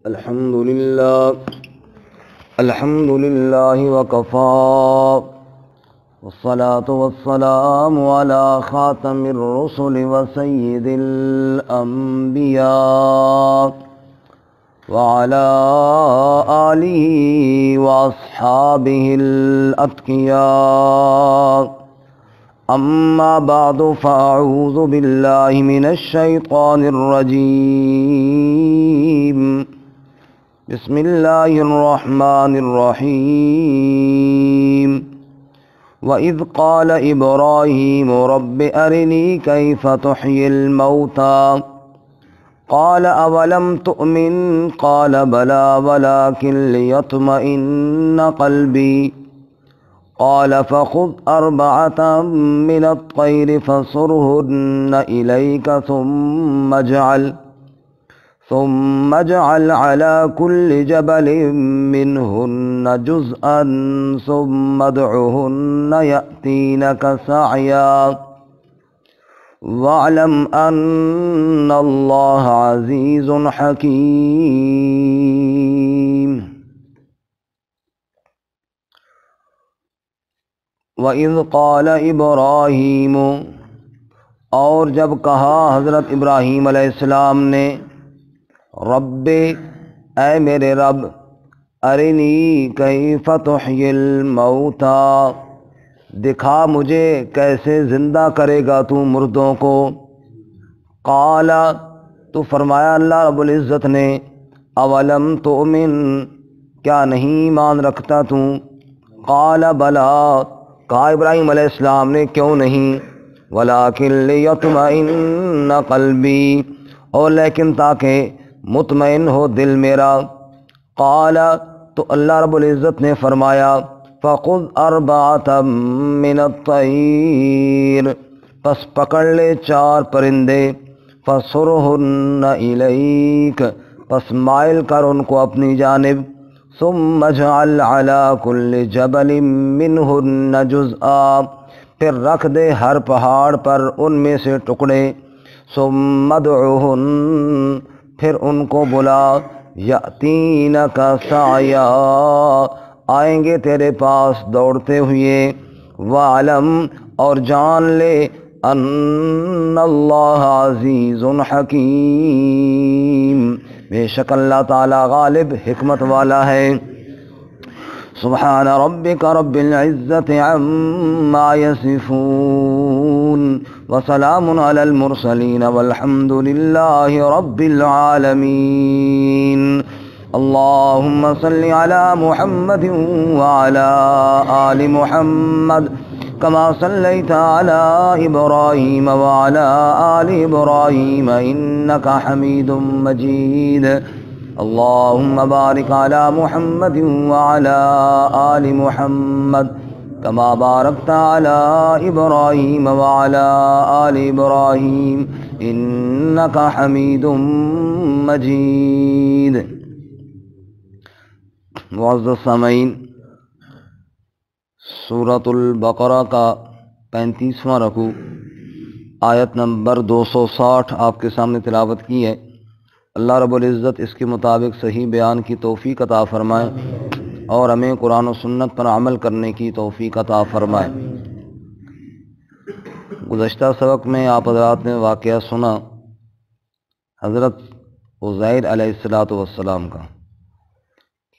الحمد لله وكفى والصلاة والسلام على خاتم الرسل وسيد الأنبياء وعلى آله وأصحابه الأتقياء. أما بعد فأعوذ بالله من الشيطان الرجيم. بسم الله الرحمن الرحيم. وإذ قال إبراهيم رب أرني كيف تحيي الموتى قال أولم تؤمن قال بلى ولكن ليطمئن قلبي قال فخذ أربعة من الطير فصرهن إليك ثم اجعل على كل جبل منهن جزءا ثم ادعهن يأتينك سعيا واعلم أن الله عزيز حكيم. وَإِذْ قَالَ إِبْرَاهِيمُ، اور جب کہا حضرت ابراہیم علیہ السلام نے، رب اے میرے رب، ارنی کیف تحیی الموتى، دکھا مجھے کیسے زندہ کرے گا تو مردوں کو. قال، تو فرمایا اللہ رب العزت نے، اولم تؤمن، کیا نہیں ایمان رکھتا تو؟ قال بلا، کہا ابراہیم علیہ السلام نے کیوں نہیں، ولیکن لیطمئن قلبی، اور لیکن تاکہ مطمئن ہو دل میرا. قال، تو اللہ رب العزت نے فرمایا، فخذ أربعة من الطير، پس پکڑ لے 4 پرندے، فصرهن إليك، پس مائل کر ان کو اپنی جانب، ثم اجعل على كل جبل منهن جزءا، پھر رکھ دے ہر پہاڑ پر ان میں سے ٹکڑے، ثم ادعهن، پھر ان کو بلا، یأتینک سعیا، آئیں گے تیرے پاس دوڑتے ہوئے، وعلم، اور جان لے، ان اللہ عزیز حکیم، بے شک اللہ تعالی غالب حکمت والا ہے. سبحان ربک رب العزت عما یصفون وسلام علی المرسلین والحمد للہ رب العالمین. اللهم صل على محمد وعلى آل محمد كما صليت على إبراهيم وعلى آل إبراهيم إنك حميد مجيد. اللهم بارك على محمد وعلى آل محمد كما باركت على إبراهيم وعلى آل إبراهيم إنك حميد مجيد. معزز سامعین، سورۃ البقرہ کا 35واں رکوع آیت نمبر 260 آپ کے سامنے تلاوت کی ہے. اللہ رب العزت اس کے مطابق صحیح بیان کی توفیق عطا فرمائے اور ہمیں قرآن و سنت پر عمل کرنے کی توفیق عطا فرمائے. گزشتہ سبق میں آپ حضرات نے واقعہ سنا حضرت عزیر علیہ السلام کا،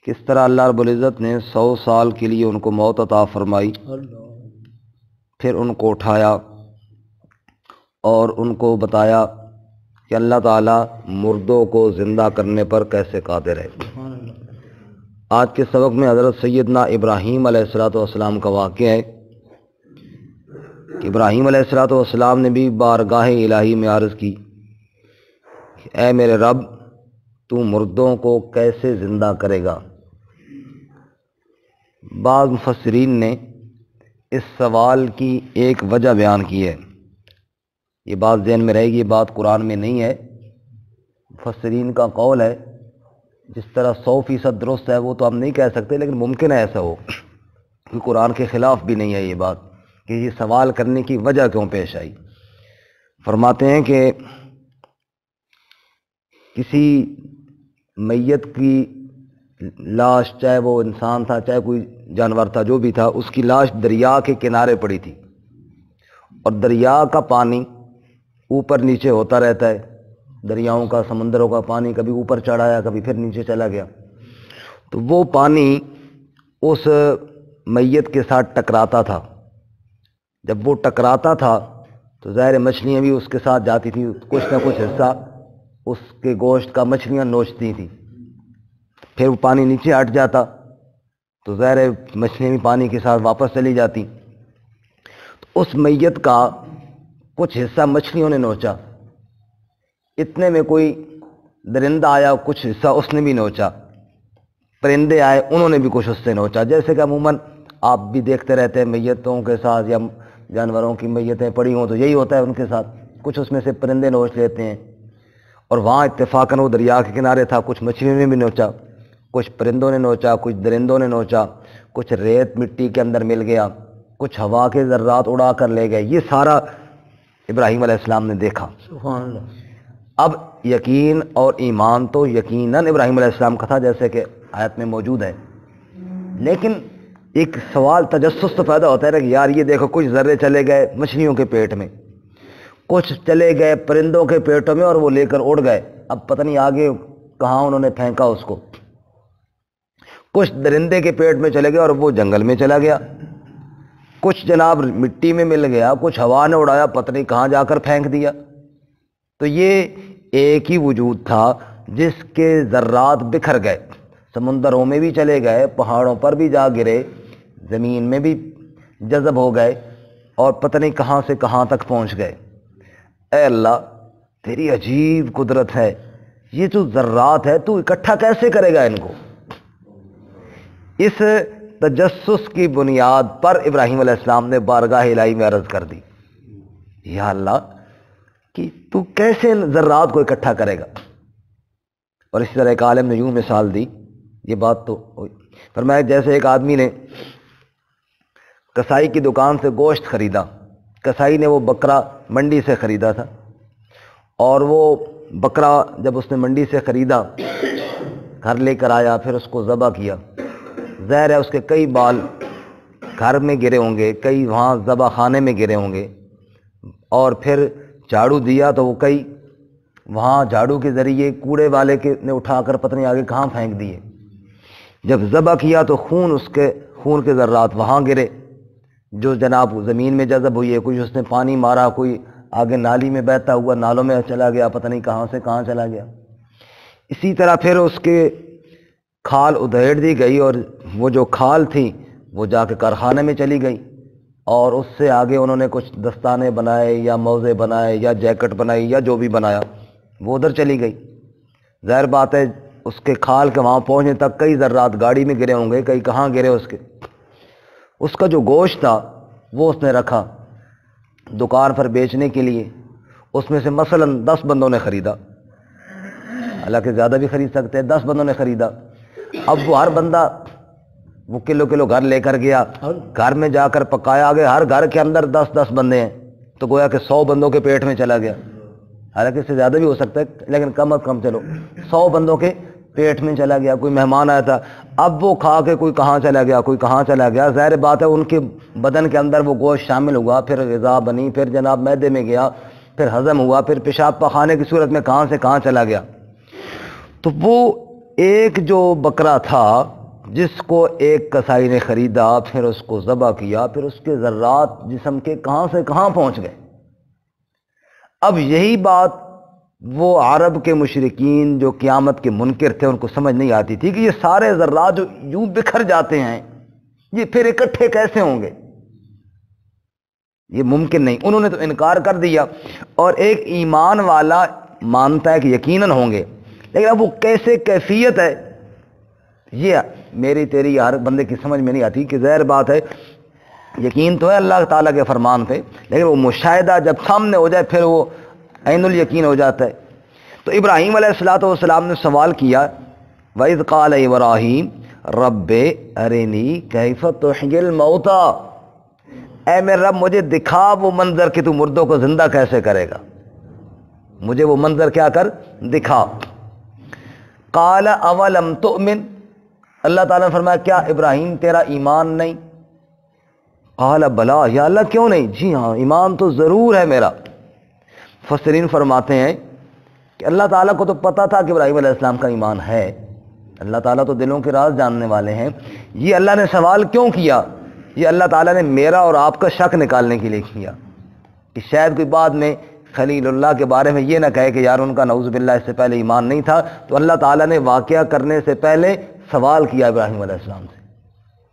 کس طرح اللہ رب العزت نے 100 سال کے لیے ان کو موت عطا فرمائی، پھر ان کو اٹھایا اور ان کو بتایا کہ اللہ تعالیٰ مردوں کو زندہ کرنے پر کیسے قادر ہے. آج کے سبق میں حضرت سیدنا ابراہیم علیہ السلام کا واقعہ ہے کہ ابراہیم علیہ السلام نے بھی بارگاہ الہی میں عرض کی کہ اے میرے رب، تو مردوں کو کیسے زندہ کرے گا. بعض مفسرین نے اس سوال کی ایک وجہ بیان کی ہے، یہ بات ذہن میں رہے گی، یہ بات قرآن میں نہیں ہے، مفسرین کا قول ہے. جس طرح 100% درست ہے وہ تو ہم نہیں کہہ سکتے، لیکن ممکن ہے ایسا ہو، کہ قرآن کے خلاف بھی نہیں ہے یہ بات کہ یہ سوال کرنے کی وجہ کیوں پیش آئی. فرماتے ہیں کہ کسی میت کی لاش، چاہے وہ انسان تھا چاہے کوئی جانور تھا، جو بھی تھا، اس کی لاش دریا کے کنارے پڑی تھی، اور دریا کا پانی اوپر نیچے ہوتا رہتا ہے، دریاؤں کا، سمندروں کا پانی کبھی اوپر چڑھ آیا کبھی پھر نیچے چلا گیا، تو وہ پانی اس میت کے ساتھ ٹکراتا تھا۔ جب وہ ٹکراتا تھا تو ظاہر مچھلیاں بھی اس کے ساتھ جاتی تھیں، کچھ نہ کچھ حصہ اس کے گوشت کا مچھلیاں نوچتی تھیں، پھر وہ پانی نیچے ہٹ جاتا تو ظاہر مچھلیاں بھی پانی کے ساتھ واپس چلی جاتی۔ تو اس میت کا کچھ حصہ مچھلیوں نے نوچا، اتنے میں کوئی درندہ آیا، کچھ حصہ اس نے بھی نوچا، پرندے آئے انہوں نے بھی کچھ اس سے نوچا۔ جیسے کہ عموماً آپ بھی دیکھتے رہتے ہیں میتوں کے ساتھ، یا جانوروں کی میتیں پڑی ہوں تو یہی ہوتا ہے ان کے ساتھ، کچھ اس میں سے پرندے نوچ لیتے ہیں، اور وہاں اتفاقاً وہ دریا کے کنارے تھا، کچھ مچھلیوں نے بھی نوچا، کچھ پرندوں نے نوچا، کچھ درندوں نے نوچا، کچھ ریت مٹی کے اندر مل گیا، کچھ ہوا کے ذرات اڑا کر لے گئے۔ یہ سارا ابراہیم علیہ السلام نے دیکھا۔ سبحان اللہ۔ اب یقین اور ایمان تو یقیناً ابراہیم علیہ السلام کا تھا، جیسے کہ آیت میں موجود ہے، لیکن ایک سوال تجسس تو پیدا ہوتا ہے نا کہ یار یہ دیکھو، کچھ ذرے چلے گئے مچھلیوں کے پیٹ میں، کچھ چلے گئے پرندوں کے پیٹوں میں اور وہ لے کر اڑ گئے، اب پتہ نہیں آگے کہاں انہوں نے پھینکا اس کو، کچھ درندے کے پیٹ میں چلے گئے اور وہ جنگل میں چلا گیا، کچھ جناب مٹی میں مل گیا، کچھ ہوا نے اڑایا، پتہ نہیں کہاں جا کر پھینک دیا۔ تو یہ ایک ہی وجود تھا جس کے ذرات بکھر گئے، سمندروں میں بھی چلے گئے، پہاڑوں پر بھی جا گرے، زمین میں بھی جذب ہو گئے، اور پتہ نہیں کہاں سے کہاں تک پہنچ گئے۔ اے اللہ تیری عجیب قدرت ہے، یہ جو ذرات ہے تو اکٹھا کیسے کرے گا ان کو؟ اس تجسس کی بنیاد پر ابراہیم علیہ السلام نے بارگاہ الہی میں عرض کر دی، یا اللہ کہ تو کیسے ان ذرات کو اکٹھا کرے گا؟ اور اسی طرح ایک عالم نے یوں مثال دی، یہ بات تو ہوئی، فرمایا جیسے ایک آدمی نے کسائی کی دکان سے گوشت خریدا، کسائی نے وہ بکرا منڈی سے خریدا تھا، اور وہ بکرا جب اس نے منڈی سے خریدا، گھر لے کر آیا، پھر اس کو ذبح کیا، ظاہر ہے اس کے کئی بال گھر میں گرے ہوں گے، کئی وہاں ذبح خانے میں گرے ہوں گے، اور پھر جھاڑو دیا تو وہ کئی وہاں جھاڑو کے ذریعے کوڑے والے کے نے اٹھا کر پتہ نہیں آگے کہاں پھینک دیے۔ جب ذبح کیا تو خون کے ذرات وہاں گرے، جو جناب زمین میں جذب ہوئی ہے، کوئی اس نے پانی مارا، کوئی آگے نالی میں بہتا ہوا نالوں میں چلا گیا، پتہ نہیں کہاں سے کہاں چلا گیا۔ اسی طرح پھر اس کے کھال ادھیڑ دی گئی، اور وہ جو کھال تھی وہ جا کے کارخانے میں چلی گئی، اور اس سے آگے انہوں نے کچھ دستانے بنائے یا موزے بنائے یا جیکٹ بنائی یا جو بھی بنایا، وہ ادھر چلی گئی۔ ظاہر بات ہے اس کے کھال کے وہاں پہنچنے تک کئی ذرات گاڑی میں گرے ہوں گے، کئی کہاں گرے اس کے۔ اس کا جو گوشت تھا وہ اس نے رکھا دکان پر بیچنے کے لیے، اس میں سے مثلا 10 بندوں نے خریدا، حالانکہ زیادہ بھی خرید سکتے ہیں، 10 بندوں نے خریدا۔ اب وہ ہر بندہ وہ کلو کلو گھر لے کر گیا، گھر میں جا کر پکایا، آگے ہر گھر کے اندر 10 بندے ہیں، تو گویا کہ 100 بندوں کے پیٹ میں چلا گیا، حالانکہ اس سے زیادہ بھی ہو سکتا ہے، لیکن کم از کم چلو 100 بندوں کے پیٹ میں چلا گیا۔ کوئی مہمان آیا تھا، اب وہ کھا کے کوئی کہاں چلا گیا، کوئی کہاں چلا گیا، ظاہر بات ہے ان کے بدن کے اندر وہ گوشت شامل ہوا، پھر غذا بنی، پھر جناب معدے میں گیا، پھر ہضم ہوا، پھر پیشاب پخانے کی صورت میں کہاں سے کہاں چلا گیا۔ تو وہ ایک جو بکرا تھا جس کو ایک کسائی نے خریدا، پھر اس کو ذبح کیا، پھر اس کے ذرات جسم کے کہاں سے کہاں پہنچ گئے۔ اب یہی بات وہ عرب کے مشرکین جو قیامت کے منکر تھے ان کو سمجھ نہیں آتی تھی کہ یہ سارے ذرات جو یوں بکھر جاتے ہیں یہ پھر اکٹھے کیسے ہوں گے، یہ ممکن نہیں۔ انہوں نے تو انکار کر دیا، اور ایک ایمان والا مانتا ہے کہ یقیناً ہوں گے، لیکن اب وہ کیسے کیفیت ہے یہ میری تیری ہر بندے کی سمجھ میں نہیں آتی۔ کہ ظاہر بات ہے یقین تو ہے اللہ تعالیٰ کے فرمان پہ، لیکن وہ مشاہدہ جب سامنے ہو جائے پھر وہ عین الیقین ہو جاتا ہے۔ تو ابراہیم علیہ السلام نے سوال کیا، وَإِذْ قَالَ إِبْرَاهِيمُ رَبِّ أَرِنِي كَيْفَ تُحْيِي الْمَوْتَى، اے میرے رب مجھے دکھا وہ منظر کہ تو مردوں کو زندہ کیسے کرے گا، مجھے وہ منظر کیا کر دکھا۔ قال اولم تؤمن، اللہ تعالیٰ نے فرمایا کیا ابراہیم تیرا ایمان نہیں؟ قال بلا، یا اللہ کیوں نہیں؟ جی ہاں ایمان تو ضرور ہے میرا۔ مفسرین فرماتے ہیں کہ اللہ تعالیٰ کو تو پتہ تھا کہ ابراہیم علیہ السلام کا ایمان ہے، اللہ تعالیٰ تو دلوں کے راز جاننے والے ہیں، یہ اللہ نے سوال کیوں کیا؟ یہ اللہ تعالیٰ نے میرا اور آپ کا شک نکالنے کے لیے کیا کہ شاید کوئی بعد میں خلیل اللہ کے بارے میں یہ نہ کہے کہ یار ان کا نعوذ باللہ اس سے پہلے ایمان نہیں تھا، تو اللہ تعالیٰ نے واقعہ کرنے سے پہلے سوال کیا ابراہیم علیہ السلام سے،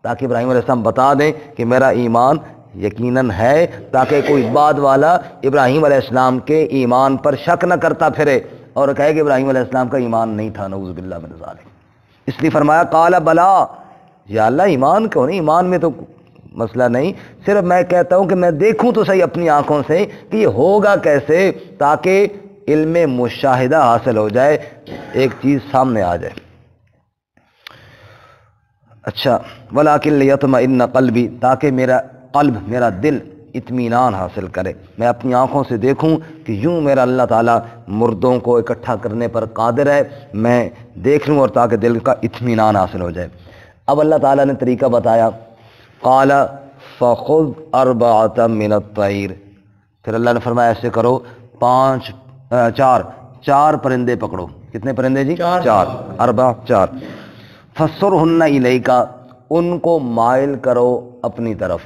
تاکہ ابراہیم علیہ السلام بتا دیں کہ میرا ایمان یقیناً ہے، تاکہ کوئی بعد والا ابراہیم علیہ السلام کے ایمان پر شک نہ کرتا پھرے اور کہے کہ ابراہیم علیہ السلام کا ایمان نہیں تھا، نعوذ باللہ من ذالک۔ اس لیے فرمایا قال بلا، یا اللہ ایمان کیوں نہیں؟ ایمان میں تو مسئلہ نہیں، صرف میں کہتا ہوں کہ میں دیکھوں تو صحیح اپنی آنکھوں سے کہ یہ ہوگا کیسے، تاکہ علم مشاہدہ حاصل ہو جائے، ایک چیز سامنے آ جائے۔ اچھا، ولیکن لیطمئن قلبی، تاکہ میرا قلب، میرا دل اطمینان حاصل کرے، میں اپنی آنکھوں سے دیکھوں کہ یوں میرا اللہ تعالیٰ مردوں کو اکٹھا کرنے پر قادر ہے، میں دیکھ لوں، اور تاکہ دل کا اطمینان حاصل ہو جائے۔ اب اللہ تعالیٰ نے طریقہ بتایا، قال فخذ اربعۃ من الطیر، پھر اللہ نے فرمایا ایسے کرو، چار پرندے پکڑو۔ کتنے پرندے جی؟ چار، اربع، چار۔ فصرہن الیک، ان کو مائل کرو اپنی طرف،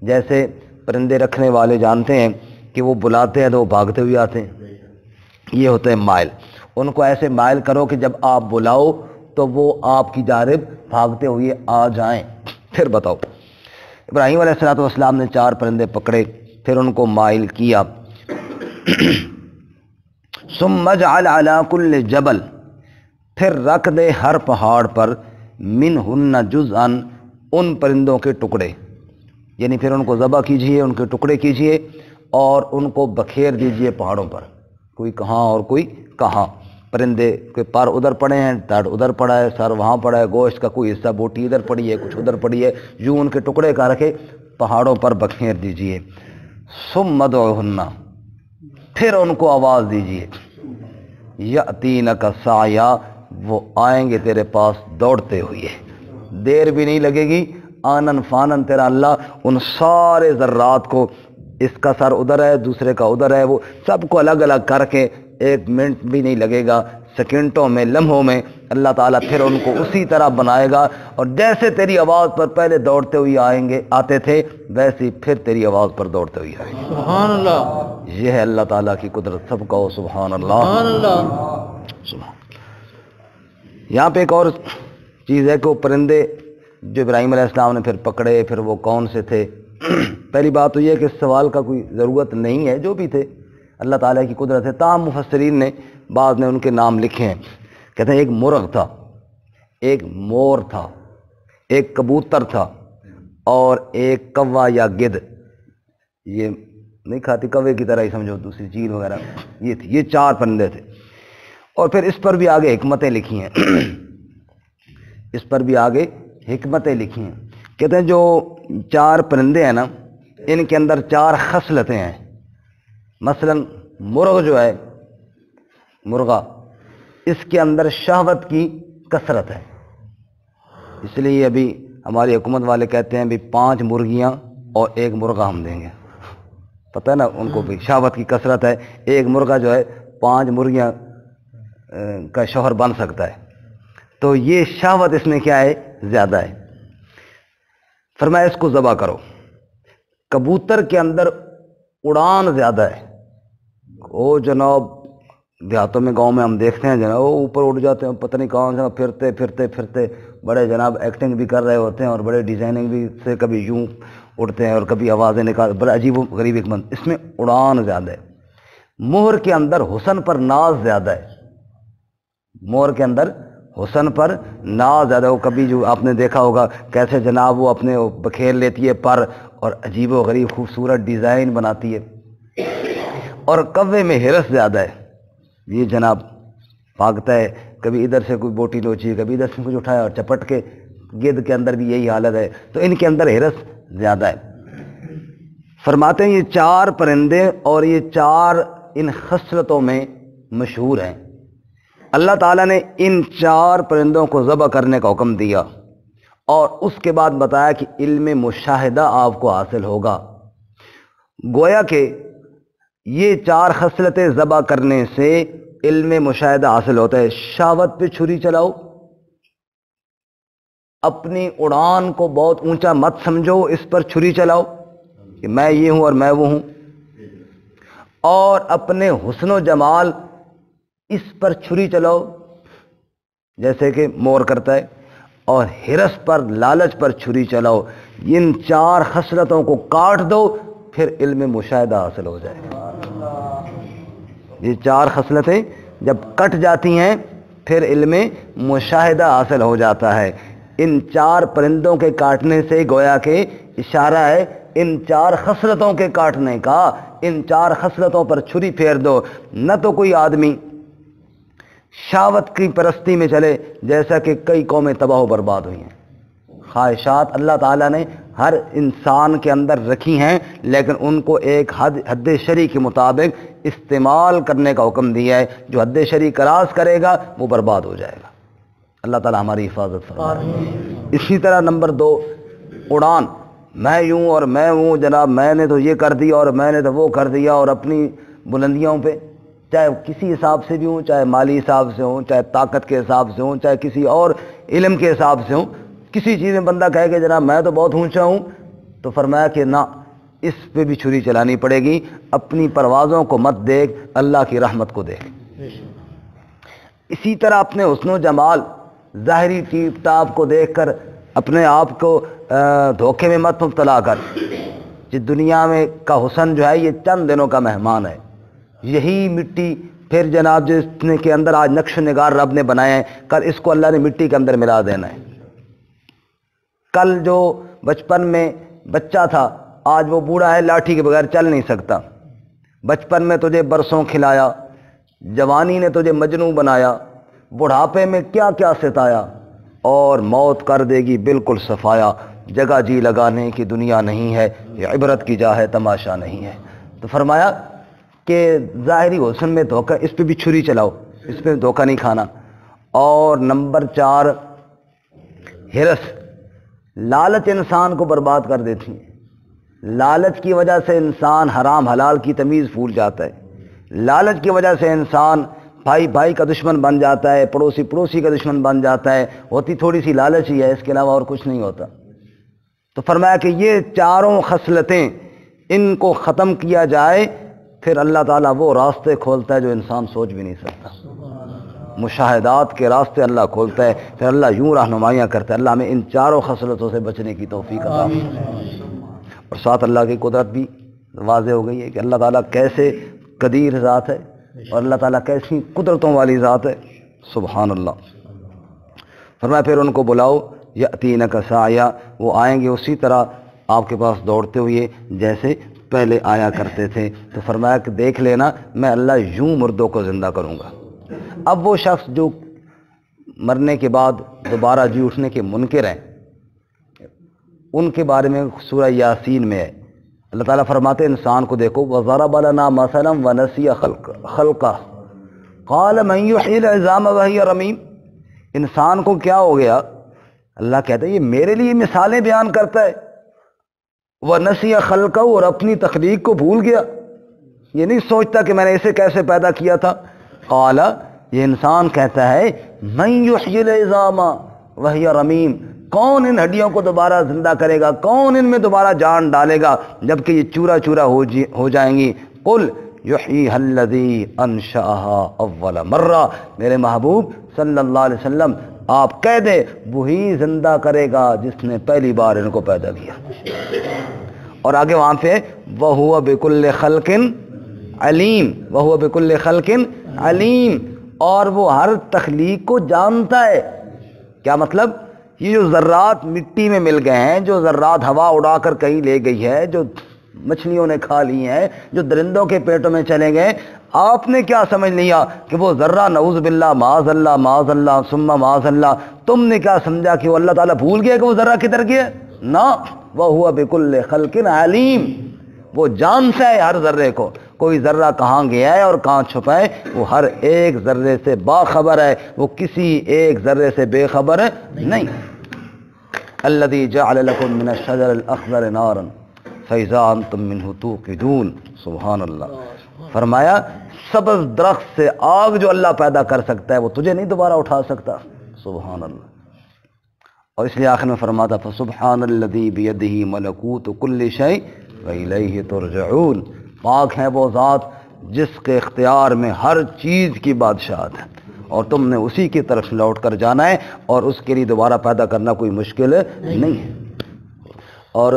جیسے پرندے رکھنے والے جانتے ہیں کہ وہ بلاتے ہیں تو وہ بھاگتے ہوئے آتے ہیں، یہ ہوتے ہیں مائل۔ ان کو ایسے مائل کرو کہ جب آپ بلاؤ تو وہ آپ کی جانب بھاگتے ہوئے آ جائیں۔ پھر بتاؤ، ابراہیم علیہ السلام نے چار پرندے پکڑے، پھر ان کو مائل کیا۔ ثم اجعل علی کل جبل، پھر رکھ دے ہر پہاڑ پر، منہن جزءا، ان پرندوں کے ٹکڑے، یعنی پھر ان کو ذبح کیجئے، ان کے ٹکڑے کیجئے اور ان کو بکھیر دیجئے پہاڑوں پر، کوئی کہاں اور کوئی کہاں۔ پرندے کے پر ادھر پڑے ہیں، دڑ ادھر پڑا ہے، سر وہاں پڑا ہے، گوشت کا کوئی حصہ، بوٹی ادھر پڑی ہے، کچھ ادھر پڑی ہے، یوں ان کے ٹکڑے کر کے پہاڑوں پر بکھیر دیجئے۔ ثم ادعوہن، پھر ان کو آواز دیجئے، یأتینک سعیا، وہ آئیں گے تیرے پاس دوڑتے ہوئے، دیر بھی نہیں لگے گی، آنن فانن تیرا اللہ ان سارے ذرات کو، اس کا سر ادھر ہے، دوسرے کا ادھر ہے، وہ سب کو الگ الگ کر کے ایک منٹ بھی نہیں لگے گا، سیکنڈوں میں، لمحوں میں اللہ تعالیٰ پھر ان کو اسی طرح بنائے گا، اور جیسے تیری آواز پر پہلے دوڑتے ہوئے آئیں گے، آتے تھے، ویسے ہی پھر تیری آواز پر دوڑتے ہوئے آئیں گے۔ سبحان اللہ، یہ ہے اللہ تعالیٰ کی قدرت، سب کہو سبحان اللہ۔ سبحان اللہ۔ سبحان۔ یہاں پہ ایک اور چیز ہے کہ وہ پرندے جو ابراہیم علیہ السلام نے پھر پکڑے، پھر وہ کون سے تھے؟ پہلی بات تو یہ ہے کہ اس سوال کا کوئی ضرورت نہیں ہے، جو بھی تھے اللہ تعالیٰ کی قدرت ہے۔ تاہم مفسرین نے، بعض نے ان کے نام لکھے ہیں، کہتے ہیں ایک مرغ تھا، ایک مور تھا، ایک کبوتر تھا، اور ایک کوا یا گدھ، یہ نہیں کھاتی، کوے کی طرح ہی سمجھو، دوسری چیل وغیرہ، یہ تھی، یہ چار پرندے تھے۔ اور پھر اس پر بھی آگے حکمتیں لکھی ہیں، اس پر بھی آگے حکمتیں لکھی ہیں۔ کہتے ہیں جو چار پرندے ہیں نا، ان کے اندر چار خصلتیں ہیں۔ مثلا مرغ جو ہے، مرغا، اس کے اندر شہوت کی کثرت ہے، اس لیے ابھی ہماری حکومت والے کہتے ہیں بھی 5 مرغیاں اور 1 مرغا ہم دیں گے، پتہ ہے نا ان کو بھی شہوت کی کثرت ہے، ایک مرغا جو ہے 5 مرغیاں کا شوہر بن سکتا ہے، تو یہ شہوت اس میں کیا ہے؟ زیادہ ہے۔ فرمایا اس کو ذبح کرو۔ کبوتر کے اندر اڑان زیادہ ہے، وہ جناب دیہاتوں میں، گاؤں میں ہم دیکھتے ہیں جناب، وہ اوپر اڑ جاتے ہیں، پتہ نہیں کہاں سے پھرتے پھرتے پھرتے، بڑے جناب ایکٹنگ بھی کر رہے ہوتے ہیں اور بڑے ڈیزائننگ بھی سے، کبھی یوں اڑتے ہیں اور کبھی آوازیں نکال، بڑا عجیب و غریب ایک منظر، اس میں اڑان زیادہ ہے۔ مور کے اندر حسن پر ناز زیادہ ہے، مور کے اندر حسن پر ناز زیادہ، وہ کبھی جو آپ نے دیکھا ہوگا کیسے جناب وہ اپنے بکھیر لیتی ہے پر، اور عجیب و غریب خوبصورت ڈیزائن بناتی ہے۔ اور کوے میں ہرس زیادہ ہے، یہ جناب بھاگتا ہے، کبھی ادھر سے کوئی بوٹی لوچی، کبھی ادھر سے کچھ اٹھایا اور چپٹ کے۔ گدھ کے اندر بھی یہی حالت ہے، تو ان کے اندر ہرس زیادہ ہے۔ فرماتے ہیں یہ 4 پرندے اور یہ 4 ان خصلتوں میں مشہور ہیں۔ اللہ تعالیٰ نے ان 4 پرندوں کو ذبح کرنے کا حکم دیا اور اس کے بعد بتایا کہ علم مشاہدہ آپ کو حاصل ہوگا۔ گویا کہ یہ 4 خصلتیں ذبح کرنے سے علم مشاہدہ حاصل ہوتا ہے۔ شہوت پہ چھری چلاؤ، اپنی اڑان کو بہت اونچا مت سمجھو، اس پر چھری چلاؤ کہ میں یہ ہوں اور میں وہ ہوں، اور اپنے حسن و جمال اس پر چھری چلاؤ جیسے کہ مور کرتا ہے، اور ہرس پر، لالچ پر چھری چلاؤ۔ ان 4 خصلتوں کو کاٹ دو، پھر علم مشاہدہ حاصل ہو جائے گا۔ یہ 4 خصلتیں جب کٹ جاتی ہیں پھر علم مشاہدہ حاصل ہو جاتا ہے۔ ان 4 پرندوں کے کاٹنے سے گویا کہ اشارہ ہے ان 4 خصلتوں کے کاٹنے کا۔ ان 4 خصلتوں پر چھری پھیر دو، نہ تو کوئی آدمی شہوت کی پرستی میں چلے جیسا کہ کئی قومیں تباہ و برباد ہوئی ہیں۔ خواہشات اللہ تعالیٰ نے ہر انسان کے اندر رکھی ہیں، لیکن ان کو ایک حد شرع کے مطابق استعمال کرنے کا حکم دیا ہے۔ جو حد شرع کراس کرے گا وہ برباد ہو جائے گا۔ اللہ تعالیٰ ہماری حفاظت فرمائے۔ اسی طرح نمبر 2، اڑان، میں یوں اور میں ہوں جناب، میں نے تو یہ کر دیا اور میں نے تو وہ کر دیا، اور اپنی بلندیوں پہ چاہے کسی حساب سے بھی ہوں، چاہے مالی حساب سے ہوں، چاہے طاقت کے حساب سے ہوں، چاہے کسی اور علم کے حساب سے ہوں، کسی چیز میں بندہ کہے کہ جناب میں تو بہت اونچا ہوں، تو فرمایا کہ نہ، اس پہ بھی چھری چلانی پڑے گی۔ اپنی پروازوں کو مت دیکھ، اللہ کی رحمت کو دیکھ۔ اسی طرح اپنے حسن و جمال، ظاہری ٹیپ ٹاپ کو دیکھ کر اپنے آپ کو دھوکے میں مت مبتلا کر۔ جس دنیا میں کا حسن جو ہے یہ چند دنوں کا مہمان ہے، یہی مٹی پھر جناب جس نے کے اندر آج نقش نگار رب نے بنائے ہیں، کل اس کو اللہ نے مٹی کے اندر ملا دینا ہے۔ کل جو بچپن میں بچہ تھا آج وہ بوڑھا ہے، لاٹھی کے بغیر چل نہیں سکتا۔ بچپن میں تجھے برسوں کھلایا، جوانی نے تجھے مجنوں بنایا، بڑھاپے میں کیا کیا ستایا، اور موت کر دے گی بالکل صفایا۔ جگہ جی لگانے کی دنیا نہیں ہے، یہ عبرت کی جا ہے تماشا نہیں ہے۔ تو فرمایا کہ ظاہری حسن میں دھوکہ، اس پہ بھی چھری چلاؤ، اس پہ دھوکہ نہیں کھانا۔ اور نمبر 4، ہرس، لالچ انسان کو برباد کر دیتی ہے۔ لالچ کی وجہ سے انسان حرام حلال کی تمیز بھول جاتا ہے۔ لالچ کی وجہ سے انسان بھائی بھائی کا دشمن بن جاتا ہے، پڑوسی پڑوسی کا دشمن بن جاتا ہے۔ ہوتی تھوڑی سی لالچ ہی ہے، اس کے علاوہ اور کچھ نہیں ہوتا۔ تو فرمایا کہ یہ 4 خصلتیں ان کو ختم کیا جائے، پھر اللہ تعالیٰ وہ راستے کھولتا ہے جو انسان سوچ بھی نہیں سکتا۔ مشاہدات کے راستے اللہ کھولتا ہے، پھر اللہ یوں رہنمائیاں کرتا ہے۔ اللہ ہمیں ان 4 خصلتوں سے بچنے کی توفیق عطا فرمائے۔ اور ساتھ اللہ کی قدرت بھی واضح ہو گئی ہے کہ اللہ تعالیٰ کیسے قدیر ذات ہے، اور اللہ تعالیٰ کیسی قدرتوں والی ذات ہے۔ سبحان اللہ۔ فرمایا پھر ان کو بلاؤ، یأتینک سعیا، وہ آئیں گے اسی طرح آپ کے پاس دوڑتے ہوئے جیسے پہلے آیا کرتے تھے۔ تو فرمایا کہ دیکھ لینا میں اللہ یوں مردوں کو زندہ کروں گا۔ اب وہ شخص جو مرنے کے بعد دوبارہ جی اٹھنے کے منکر ہیں، ان کے بارے میں سورہ یاسین میں ہے، اللہ تعالیٰ فرماتے ہیں انسان کو دیکھو، وَضَرَبَ لَنَا مَثَلًا وَنَسِيَ خَلْقَهُ قَالَ مَن يُحْيِي الْعِظَامَ وَهِيَ رَمِيمٌ۔ انسان کو کیا ہو گیا؟ اللہ کہتا ہے یہ میرے لیے مثالیں بیان کرتا ہے، وَنَسِيَ خَلْقَهُ، اور اپنی تخلیق کو بھول گیا، یہ نہیں سوچتا کہ میں نے اسے کیسے پیدا کیا تھا۔ قال، یہ انسان کہتا ہے مَن يُحْيِي الْعِظَامَ وَهِيَ رَمِيمٌ، کون ان ہڈیوں کو دوبارہ زندہ کرے گا، کون ان میں دوبارہ جان ڈالے گا جبکہ یہ چورا چورا ہو جائیں گی۔ قل یحییھا الذی انشأھا اول مرہ، میرے محبوب صلی اللہ علیہ وسلم آپ کہہ دیں وہی زندہ کرے گا جس نے پہلی بار ان کو پیدا کیا۔ اور آگے وہاں پہ وَهُوَ بِكُلِّ خَلْقٍ عَلِيمٌ، وَهُوَ بِكُلِّ خَلْقٍ عَلِيمٌ، اور وہ ہر تخلیق کو جانتا ہے۔ کیا مطلب؟ یہ جو ذرات مٹی میں مل گئے ہیں، جو ذرات ہوا اڑا کر کہیں لے گئی ہے، جو مچھلیوں نے کھا لی ہیں، جو درندوں کے پیٹوں میں چلے گئے، آپ نے کیا سمجھ لیا کہ وہ ذرہ نعوذ باللہ معاذ اللہ معاذ اللہ ثم معاذ اللہ، تم نے کیا سمجھا کہ وہ اللہ تعالیٰ بھول گیا کہ وہ ذرہ کدھر گیا؟ نہ، وَهُوَ بِكُلِّ خَلْقٍ عَلِيمٌ، وہ جانتا ہے ہر ذرے کو۔ کوئی ذرہ کہاں گیا ہے اور کہاں چھپا ہے، وہ ہر ایک ذرے سے باخبر ہے، وہ کسی ایک ذرے سے بے خبر نہیں۔ الذی جعل لکم من الشجر الاخضر نارا فاذا انتم منہ توقدون۔ سبحان اللہ۔ فرمایا سبز درخت سے آگ جو اللہ پیدا کر سکتا ہے وہ تجھے نہیں دوبارہ اٹھا سکتا۔ سبحان اللہ۔ اور اس لیے آخر میں فرماتا فسبحان الذی بیدہ ملکوت کل شیء والیہ ترجعون۔ پاک ہے وہ ذات جس کے اختیار میں ہر چیز کی بادشاہت ہے، اور تم نے اسی کی طرف لوٹ کر جانا ہے، اور اس کے لیے دوبارہ پیدا کرنا کوئی مشکل نہیں ہے۔ اور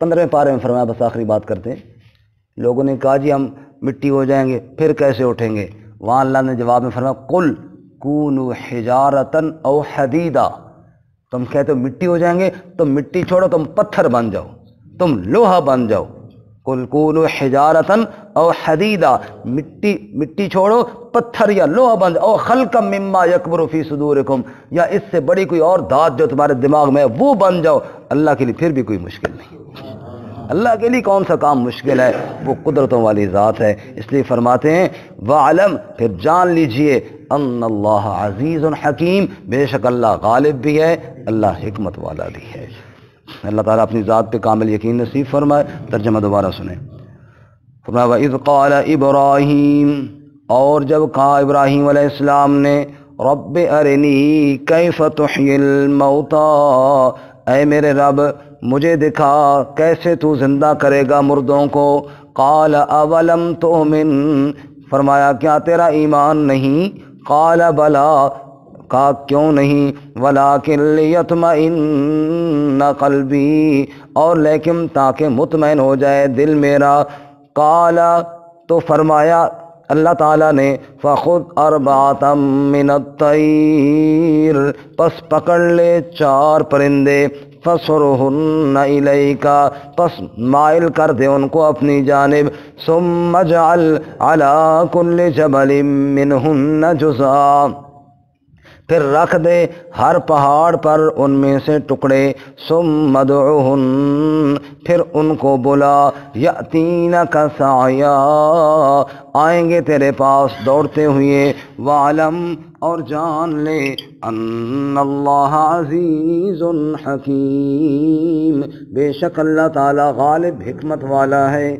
15ویں پارے میں فرمایا، بس آخری بات کرتے ہیں، لوگوں نے کہا جی ہم مٹی ہو جائیں گے پھر کیسے اٹھیں گے؟ وہاں اللہ نے جواب میں فرمایا قل کونوا حجارۃ او حدیدا۔ تم کہتے ہو مٹی ہو جائیں گے، تم مٹی چھوڑو، تم پتھر بن جاؤ، تم لوہا بن جاؤ۔ قل کونوا حجارۃ او حدیدا، مٹی چھوڑو، پتھر یا لوہا بن جاؤ، او خلقا مما یکبر فی صدورکم، یا اس سے بڑی کوئی اور داد جو تمہارے دماغ میں ہے وہ بن جاؤ۔ اللہ کے لیے پھر بھی کوئی مشکل نہیں، اللہ کے لیے کون سا کام مشکل ہے، وہ قدرتوں والی ذات ہے۔ اس لیے فرماتے ہیں وَعْلَمْ، پھر جان لیجئے، ان اللہ عزیز حکیم، بے شک اللہ غالب بھی ہے، اللہ حکمت والا بھی ہے۔ اللہ تعالیٰ اپنی ذات پہ کامل یقین نصیب فرمائے۔ ترجمہ دوبارہ سنیں۔ فرمایا وَإِذْ قَالَ إِبْرَاهِيمُ، اور جب کہا ابراہیم علیہ السلام نے رب ارنی کیف تحیی الموتى، اے میرے رب مجھے دکھا کیسے تو زندہ کرے گا مردوں کو۔ قال اولم تؤمن، فرمایا کیا تیرا ایمان نہیں؟ قال بلا، کہا کیوں نہیں؟ ولکن لیطمئن قلبی، اور لیکن تاکہ مطمئن ہو جائے دل میرا۔ قال، تو فرمایا اللہ تعالیٰ نے فَخُذْ أَرْبَعَةً مِّنَ الطَّيْرِ، پس پکڑ لے 4 پرندے، فَصُرْهُنَّ إِلَيْكَ، پس مائل کر دے ان کو اپنی جانب، ثُمَّ اجْعَلْ عَلَى كُلِّ جَبَلٍ مِّنْهُنَّ جُزْءًا، پھر رکھ دے ہر پہاڑ پر ان میں سے ٹکڑے، ثم ادعوہن، پھر ان کو بلا، یأتینک سعیا، آئیں گے تیرے پاس دوڑتے ہوئے، وعلم، اور جان لے، ان اللہ عزیز حکیم، بے شک اللہ تعالی غالب حکمت والا ہے۔